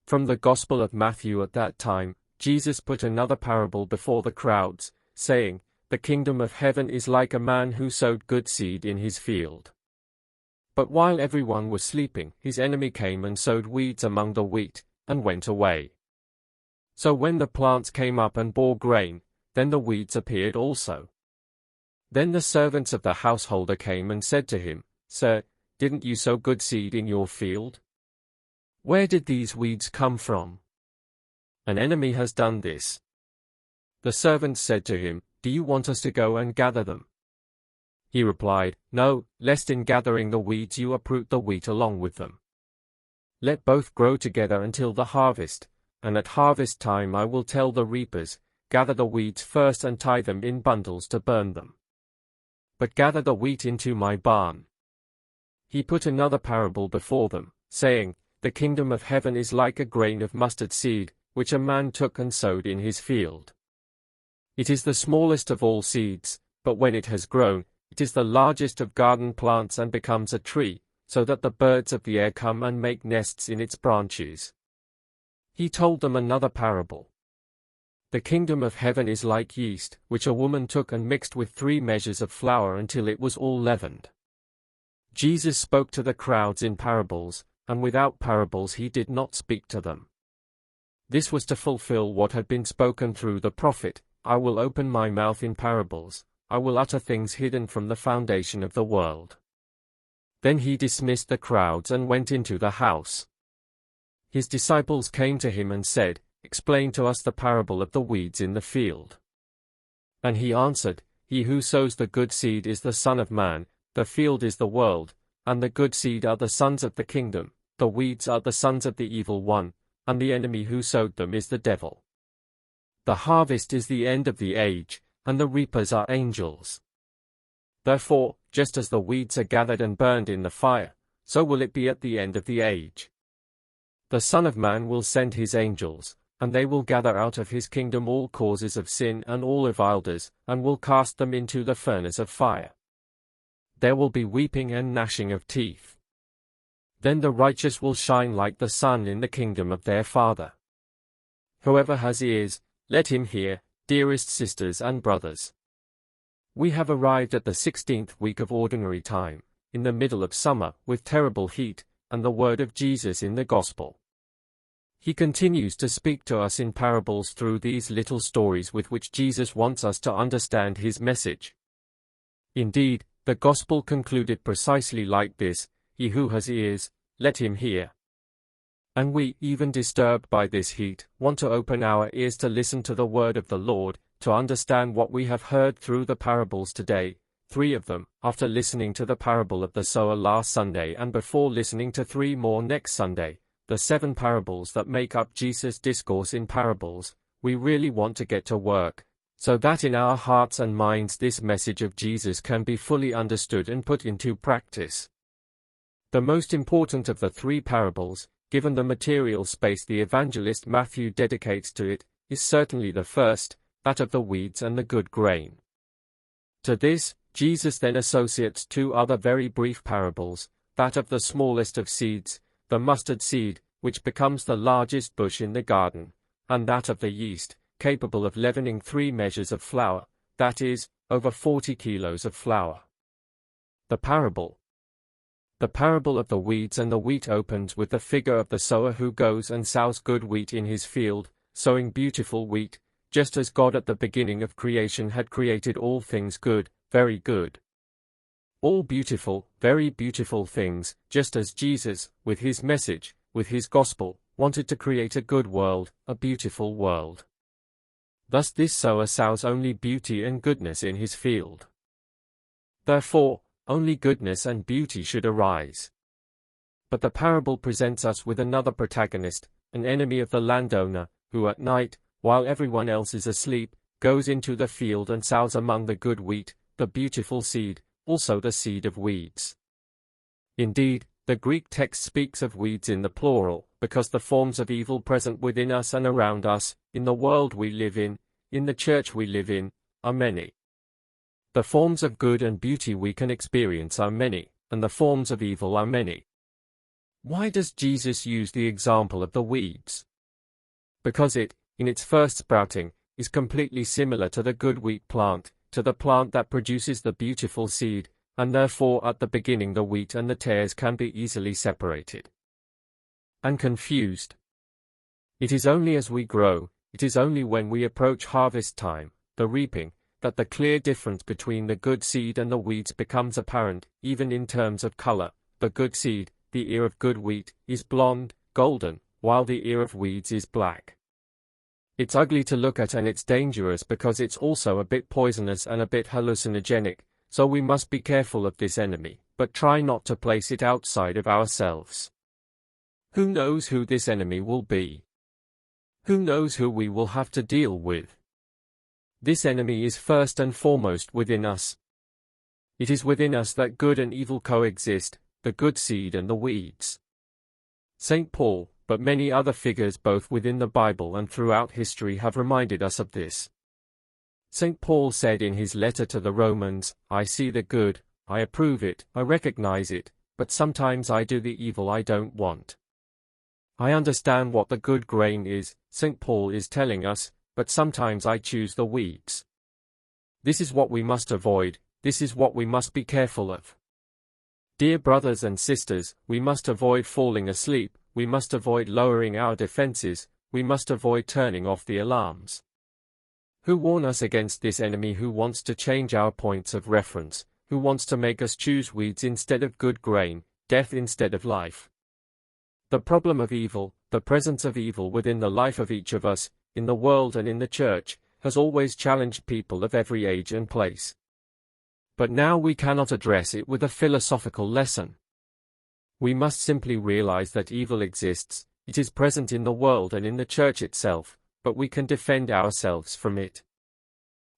From the Gospel of Matthew. At that time, Jesus put another parable before the crowds, saying, "The kingdom of heaven is like a man who sowed good seed in his field. But while everyone was sleeping, his enemy came and sowed weeds among the wheat, and went away. So when the plants came up and bore grain, then the weeds appeared also. Then the servants of the householder came and said to him, 'Sir, didn't you sow good seed in your field? Where did these weeds come from?' 'An enemy has done this.' The servants said to him, 'Do you want us to go and gather them?' He replied, 'No, lest in gathering the weeds you uproot the wheat along with them. Let both grow together until the harvest, and at harvest time I will tell the reapers, gather the weeds first and tie them in bundles to burn them. But gather the wheat into my barn.' He put another parable before them, saying, 'The kingdom of heaven is like a grain of mustard seed, which a man took and sowed in his field. It is the smallest of all seeds, but when it has grown, it is the largest of garden plants and becomes a tree, so that the birds of the air come and make nests in its branches.' He told them another parable. 'The kingdom of heaven is like yeast, which a woman took and mixed with 3 measures of flour until it was all leavened.' Jesus spoke to the crowds in parables, and without parables he did not speak to them. This was to fulfill what had been spoken through the prophet, 'I will open my mouth in parables, I will utter things hidden from the foundation of the world.' Then he dismissed the crowds and went into the house. His disciples came to him and said, 'Explain to us the parable of the weeds in the field.' And he answered, 'He who sows the good seed is the Son of Man, the field is the world, and the good seed are the sons of the kingdom, the weeds are the sons of the evil one, and the enemy who sowed them is the devil. The harvest is the end of the age, and the reapers are angels. Therefore, just as the weeds are gathered and burned in the fire, so will it be at the end of the age. The Son of Man will send his angels, and they will gather out of his kingdom all causes of sin and all evildoers, and will cast them into the furnace of fire. There will be weeping and gnashing of teeth. Then the righteous will shine like the sun in the kingdom of their Father. Whoever has ears, let him hear, dearest sisters and brothers. We have arrived at the 16th week of ordinary time, in the middle of summer, with terrible heat, and the word of Jesus in the Gospel. He continues to speak to us in parables through these little stories with which Jesus wants us to understand his message. Indeed, the Gospel concluded precisely like this, 'He who has ears, let him hear.' And we, even disturbed by this heat, want to open our ears to listen to the word of the Lord, to understand what we have heard through the parables today, 3 of them, after listening to the parable of the sower last Sunday and before listening to 3 more next Sunday, the 7 parables that make up Jesus' discourse in parables. We really want to get to work, so that in our hearts and minds this message of Jesus can be fully understood and put into practice. The most important of the 3 parables, given the material space the evangelist Matthew dedicates to it, is certainly the first, that of the weeds and the good grain. To this, Jesus then associates 2 other very brief parables, that of the smallest of seeds, the mustard seed, which becomes the largest bush in the garden, and that of the yeast, capable of leavening 3 measures of flour, that is, over 40 kilos of flour. The parable of the weeds and the wheat opens with the figure of the sower who goes and sows good wheat in his field, sowing beautiful wheat, just as God at the beginning of creation had created all things good, very good. All beautiful, very beautiful things, just as Jesus, with his message, with his gospel, wanted to create a good world, a beautiful world. Thus this sower sows only beauty and goodness in his field. Therefore, only goodness and beauty should arise. But the parable presents us with another protagonist, an enemy of the landowner, who at night, while everyone else is asleep, goes into the field and sows among the good wheat, the beautiful seed, also the seed of weeds. Indeed, the Greek text speaks of weeds in the plural, because the forms of evil present within us and around us, in the world we live in the church we live in, are many. The forms of good and beauty we can experience are many, and the forms of evil are many. Why does Jesus use the example of the weeds? Because it, in its first sprouting, is completely similar to the good wheat plant, to the plant that produces the beautiful seed, and therefore at the beginning the wheat and the tares can be easily separated and confused. It is only as we grow, it is only when we approach harvest time, the reaping, that the clear difference between the good seed and the weeds becomes apparent, even in terms of color. The good seed, the ear of good wheat, is blonde, golden, while the ear of weeds is black. It's ugly to look at and it's dangerous because it's also a bit poisonous and a bit hallucinogenic, so we must be careful of this enemy, but try not to place it outside of ourselves. Who knows who this enemy will be? Who knows who we will have to deal with? This enemy is first and foremost within us. It is within us that good and evil coexist, the good seed and the weeds. St. Paul, but many other figures both within the Bible and throughout history have reminded us of this. St. Paul said in his letter to the Romans, "I see the good, I approve it, I recognize it, but sometimes I do the evil I don't want." I understand what the good grain is, St. Paul is telling us, but sometimes I choose the weeds. This is what we must avoid, this is what we must be careful of. Dear brothers and sisters, we must avoid falling asleep, we must avoid lowering our defenses, we must avoid turning off the alarms. Who warn us against this enemy who wants to change our points of reference, who wants to make us choose weeds instead of good grain, death instead of life? The problem of evil, the presence of evil within the life of each of us, in the world and in the church, has always challenged people of every age and place. But now we cannot address it with a philosophical lesson. We must simply realize that evil exists, it is present in the world and in the church itself, but we can defend ourselves from it.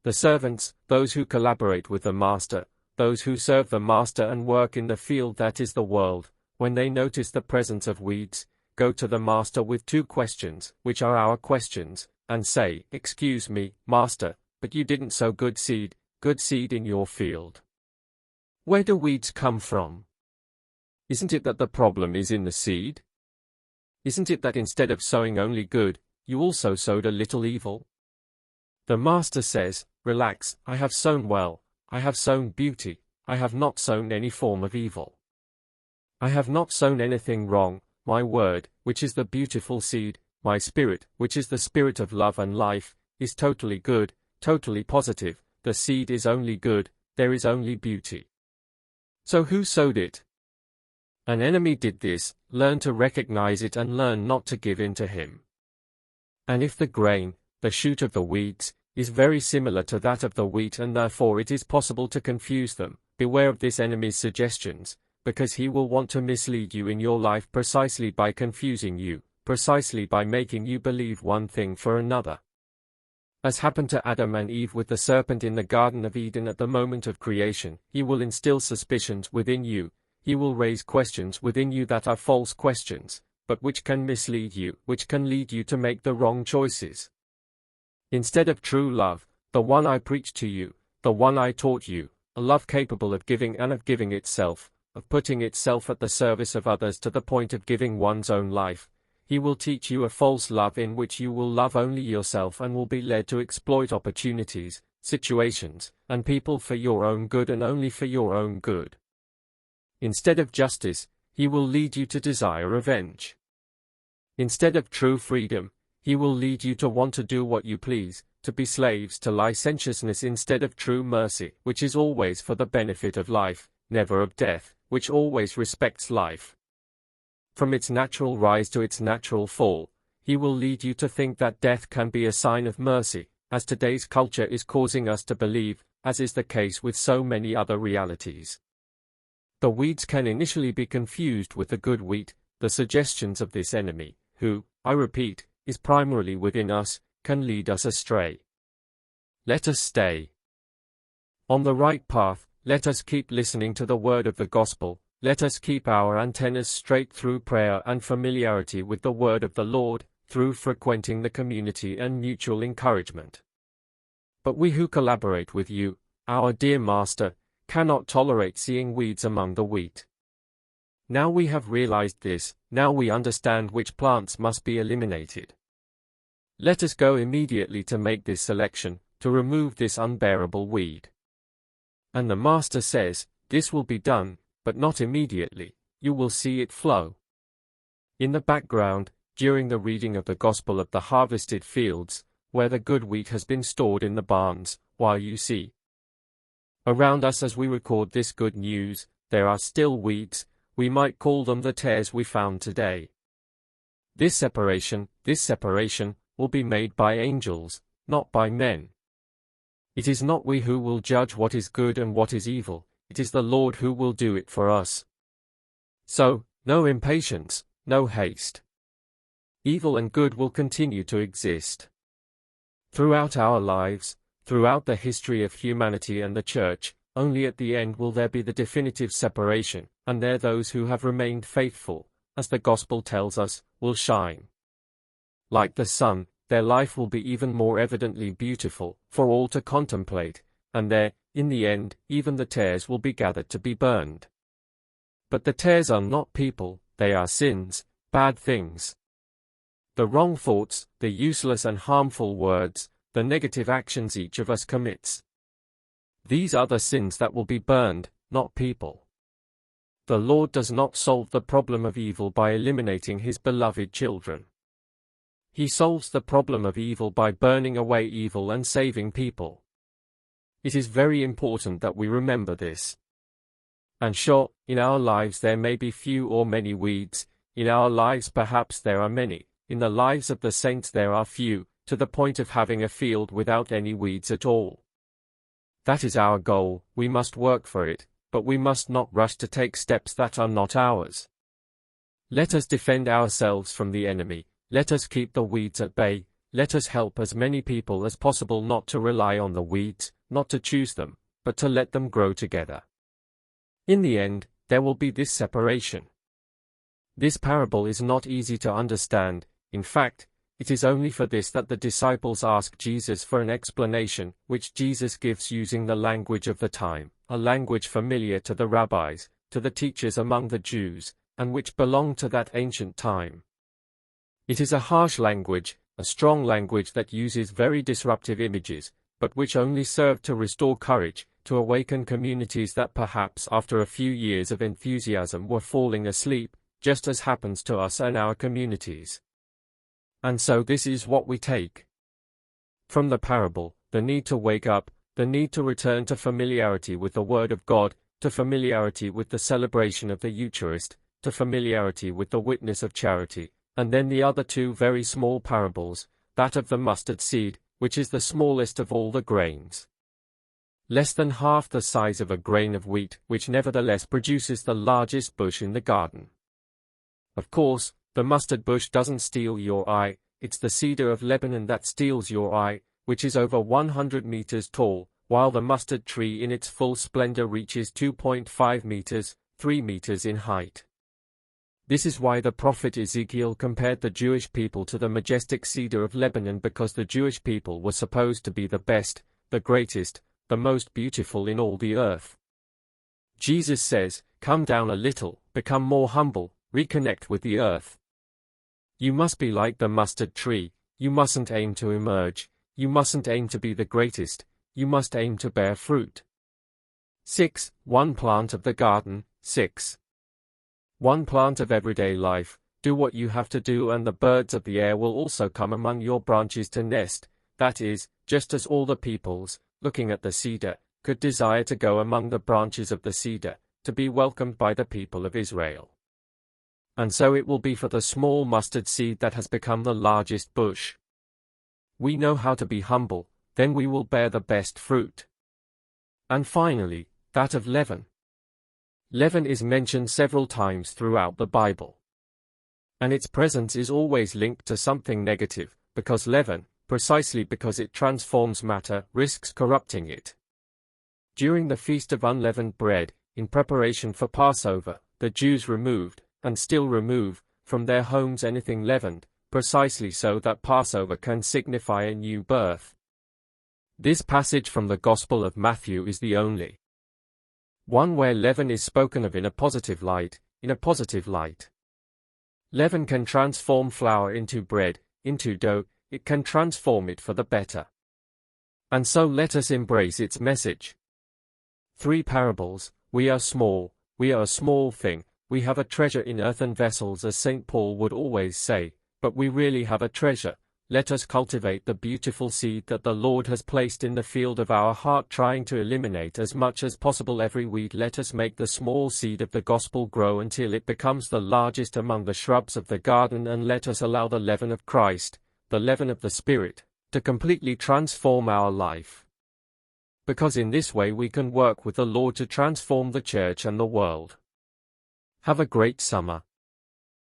The servants, those who collaborate with the Master, those who serve the Master and work in the field that is the world, when they notice the presence of weeds, go to the Master with two questions, which are our questions, and say, "Excuse me, Master, but you didn't sow good seed in your field. Where do weeds come from? Isn't it that the problem is in the seed? Isn't it that instead of sowing only good, you also sowed a little evil?" The Master says, "Relax, I have sown well, I have sown beauty, I have not sown any form of evil. I have not sown anything wrong, my word, which is the beautiful seed, my spirit, which is the spirit of love and life, is totally good, totally positive, the seed is only good, there is only beauty." So who sowed it? An enemy did this, learn to recognize it and learn not to give in to him. And if the grain, the shoot of the weeds, is very similar to that of the wheat and therefore it is possible to confuse them, beware of this enemy's suggestions, because he will want to mislead you in your life precisely by confusing you, precisely by making you believe one thing for another. As happened to Adam and Eve with the serpent in the Garden of Eden at the moment of creation, he will instill suspicions within you, he will raise questions within you that are false questions, but which can mislead you, which can lead you to make the wrong choices. Instead of true love, the one I preached to you, the one I taught you, a love capable of giving and of giving itself, of putting itself at the service of others to the point of giving one's own life, he will teach you a false love in which you will love only yourself and will be led to exploit opportunities, situations, and people for your own good and only for your own good. Instead of justice, he will lead you to desire revenge. Instead of true freedom, he will lead you to want to do what you please, to be slaves to licentiousness instead of true mercy, which is always for the benefit of life, never of death, which always respects life. From its natural rise to its natural fall, he will lead you to think that death can be a sign of mercy, as today's culture is causing us to believe, as is the case with so many other realities. The weeds can initially be confused with the good wheat, the suggestions of this enemy, who, I repeat, is primarily within us, can lead us astray. Let us stay on the right path, let us keep listening to the word of the gospel, let us keep our antennas straight through prayer and familiarity with the word of the Lord, through frequenting the community and mutual encouragement. But we who collaborate with you, our dear Master, cannot tolerate seeing weeds among the wheat. Now we have realized this, now we understand which plants must be eliminated. Let us go immediately to make this selection, to remove this unbearable weed. And the Master says, this will be done, but not immediately, you will see it flow. In the background, during the reading of the Gospel of the harvested fields, where the good wheat has been stored in the barns, while you see around us as we record this good news, there are still weeds, we might call them the tares we found today. This separation will be made by angels, not by men. It is not we who will judge what is good and what is evil, it is the Lord who will do it for us. So, no impatience, no haste. Evil and good will continue to exist. Throughout our lives, throughout the history of humanity and the Church, only at the end will there be the definitive separation, and there those who have remained faithful, as the Gospel tells us, will shine. Like the sun, their life will be even more evidently beautiful, for all to contemplate, and there, in the end, even the tares will be gathered to be burned. But the tares are not people, they are sins, bad things. The wrong thoughts, the useless and harmful words, the negative actions each of us commits. These are the sins that will be burned, not people. The Lord does not solve the problem of evil by eliminating his beloved children. He solves the problem of evil by burning away evil and saving people. It is very important that we remember this. And sure, in our lives there may be few or many weeds, in our lives perhaps there are many, in the lives of the saints there are few, to the point of having a field without any weeds at all. That is our goal, we must work for it, but we must not rush to take steps that are not ours. Let us defend ourselves from the enemy, let us keep the weeds at bay, let us help as many people as possible not to rely on the weeds, not to choose them, but to let them grow together. In the end, there will be this separation. This parable is not easy to understand, in fact, it is only for this that the disciples ask Jesus for an explanation, which Jesus gives using the language of the time, a language familiar to the rabbis, to the teachers among the Jews, and which belonged to that ancient time. It is a harsh language, a strong language that uses very disruptive images, but which only served to restore courage, to awaken communities that perhaps after a few years of enthusiasm were falling asleep, just as happens to us and our communities. And so this is what we take from the parable: the need to wake up, the need to return to familiarity with the Word of God, to familiarity with the celebration of the Eucharist, to familiarity with the witness of charity, and then the other two very small parables, that of the mustard seed, which is the smallest of all the grains. Less than half the size of a grain of wheat, which nevertheless produces the largest bush in the garden. Of course, the mustard bush doesn't steal your eye, it's the cedar of Lebanon that steals your eye, which is over 100 meters tall, while the mustard tree in its full splendor reaches 2.5 meters, 3 meters in height. This is why the prophet Ezekiel compared the Jewish people to the majestic cedar of Lebanon, because the Jewish people were supposed to be the best, the greatest, the most beautiful in all the earth. Jesus says, come down a little, become more humble, reconnect with the earth. You must be like the mustard tree, you mustn't aim to emerge, you mustn't aim to be the greatest, you must aim to bear fruit. 6. One plant of the garden. 6. One plant of everyday life. Do what you have to do, and the birds of the air will also come among your branches to nest, that is, just as all the peoples, looking at the cedar, could desire to go among the branches of the cedar, to be welcomed by the people of Israel. And so it will be for the small mustard seed that has become the largest bush. We know how to be humble, then we will bear the best fruit. And finally, that of leaven. Leaven is mentioned several times throughout the Bible. And its presence is always linked to something negative, because leaven, precisely because it transforms matter, risks corrupting it. During the Feast of Unleavened Bread, in preparation for Passover, the Jews removed, and still remove, from their homes anything leavened, precisely so that Passover can signify a new birth. This passage from the Gospel of Matthew is the only one where leaven is spoken of in a positive light, in a positive light. Leaven can transform flour into bread, into dough, it can transform it for the better. And so let us embrace its message. 3 parables. We are small, we are a small thing, we have a treasure in earthen vessels, as St. Paul would always say, but we really have a treasure. Let us cultivate the beautiful seed that the Lord has placed in the field of our heart, trying to eliminate as much as possible every weed. Let us make the small seed of the gospel grow until it becomes the largest among the shrubs of the garden, and let us allow the leaven of Christ, the leaven of the Spirit, to completely transform our life. Because in this way we can work with the Lord to transform the church and the world. Have a great summer.